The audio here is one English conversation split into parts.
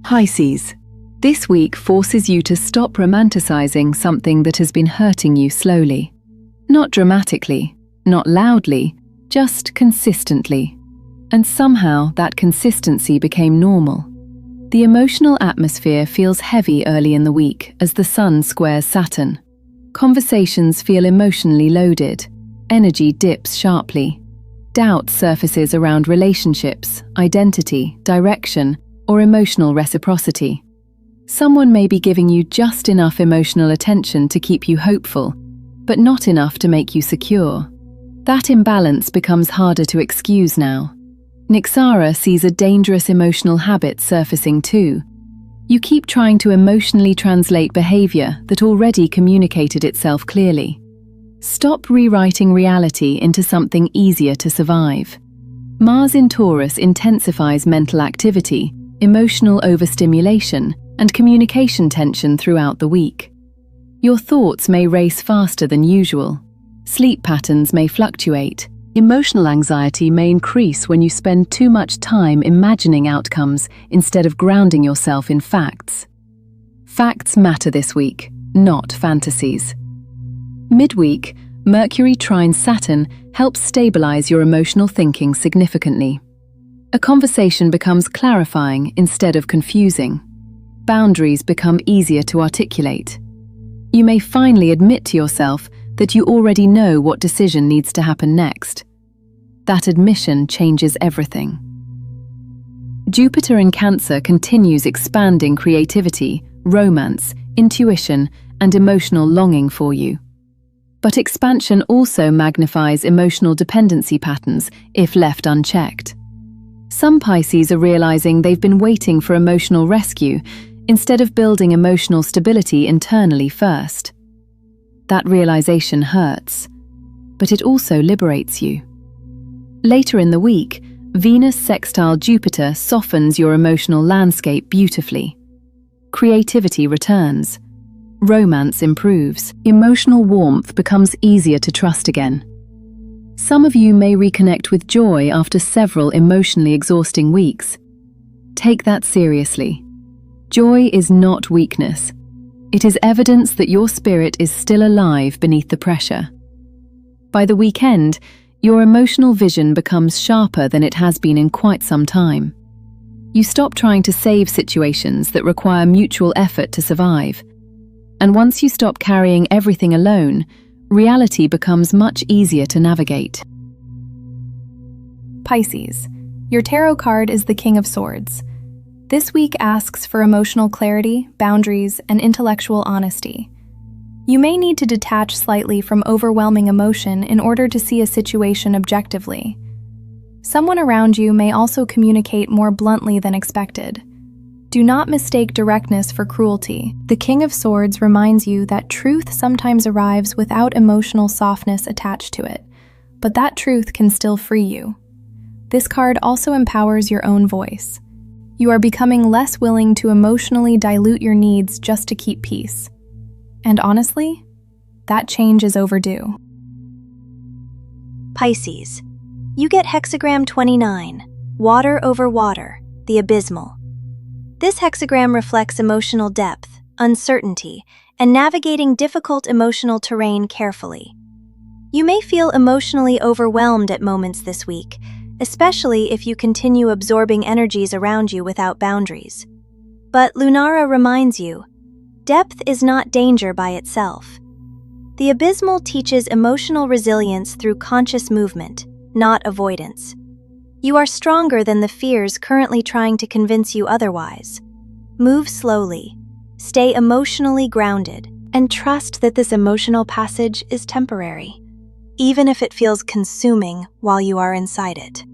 Pisces. This week forces you to stop romanticizing something that has been hurting you slowly. Not dramatically, not loudly, just consistently. And somehow that consistency became normal. The emotional atmosphere feels heavy early in the week as the Sun squares Saturn. Conversations feel emotionally loaded. Energy dips sharply. Doubt surfaces around relationships, identity, direction, or emotional reciprocity. Someone may be giving you just enough emotional attention to keep you hopeful, but not enough to make you secure. That imbalance becomes harder to excuse now. Nixara sees a dangerous emotional habit surfacing too. You keep trying to emotionally translate behavior that already communicated itself clearly. Stop rewriting reality into something easier to survive. Mars in Taurus intensifies mental activity, emotional overstimulation, and communication tension throughout the week. Your thoughts may race faster than usual. Sleep patterns may fluctuate. Emotional anxiety may increase when you spend too much time imagining outcomes instead of grounding yourself in facts. Facts matter this week, not fantasies. Midweek, Mercury trines Saturn helps stabilize your emotional thinking significantly. A conversation becomes clarifying instead of confusing. Boundaries become easier to articulate. You may finally admit to yourself that you already know what decision needs to happen next. That admission changes everything. Jupiter in Cancer continues expanding creativity, romance, intuition, and emotional longing for you. But expansion also magnifies emotional dependency patterns if left unchecked. Some Pisces are realizing they've been waiting for emotional rescue instead of building emotional stability internally first. That realization hurts, but it also liberates you. Later in the week, Venus sextile Jupiter softens your emotional landscape beautifully. Creativity returns. Romance improves. Emotional warmth becomes easier to trust again. Some of you may reconnect with joy after several emotionally exhausting weeks. Take that seriously. Joy is not weakness. It is evidence that your spirit is still alive beneath the pressure. By the weekend, your emotional vision becomes sharper than it has been in quite some time. You stop trying to save situations that require mutual effort to survive. And once you stop carrying everything alone, reality becomes much easier to navigate. Pisces. Your tarot card is the King of Swords. This week asks for emotional clarity, boundaries, and intellectual honesty. You may need to detach slightly from overwhelming emotion in order to see a situation objectively. Someone around you may also communicate more bluntly than expected. Do not mistake directness for cruelty. The King of Swords reminds you that truth sometimes arrives without emotional softness attached to it, but that truth can still free you. This card also empowers your own voice. You are becoming less willing to emotionally dilute your needs just to keep peace. And honestly, that change is overdue. Pisces. You get hexagram 29, water over water, the abysmal. This hexagram reflects emotional depth, uncertainty, and navigating difficult emotional terrain carefully. You may feel emotionally overwhelmed at moments this week, especially if you continue absorbing energies around you without boundaries. But Lunara reminds you, depth is not danger by itself. The abysmal teaches emotional resilience through conscious movement, not avoidance. You are stronger than the fears currently trying to convince you otherwise. Move slowly, stay emotionally grounded, and trust that this emotional passage is temporary, even if it feels consuming while you are inside it.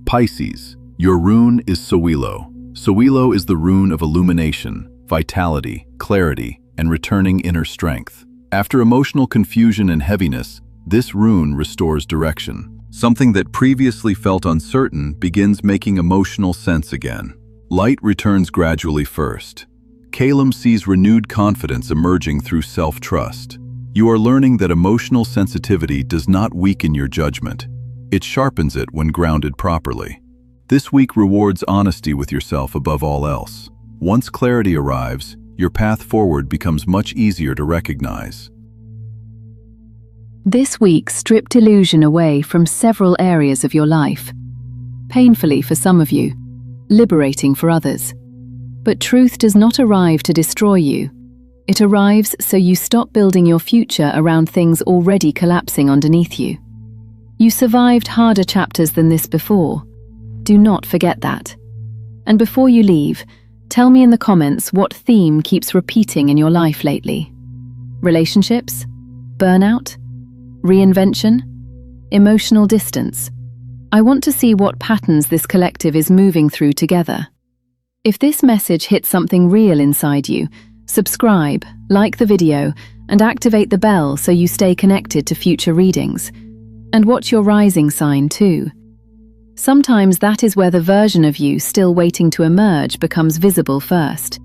Pisces. Your rune is Sowilo. Sowilo is the rune of illumination, vitality, clarity, and returning inner strength. After emotional confusion and heaviness, this rune restores direction. Something that previously felt uncertain begins making emotional sense again. Light returns gradually first. Calum sees renewed confidence emerging through self-trust. You are learning that emotional sensitivity does not weaken your judgment. It sharpens it when grounded properly. This week rewards honesty with yourself above all else. Once clarity arrives, your path forward becomes much easier to recognize. This week stripped illusion away from several areas of your life. Painfully for some of you, liberating for others. But truth does not arrive to destroy you. It arrives so you stop building your future around things already collapsing underneath you. You survived harder chapters than this before. Do not forget that. And before you leave, tell me in the comments what theme keeps repeating in your life lately. Relationships? Burnout? Reinvention? Emotional distance? I want to see what patterns this collective is moving through together. If this message hits something real inside you, subscribe, like the video, and activate the bell so you stay connected to future readings. And watch your rising sign too. Sometimes that is where the version of you still waiting to emerge becomes visible first.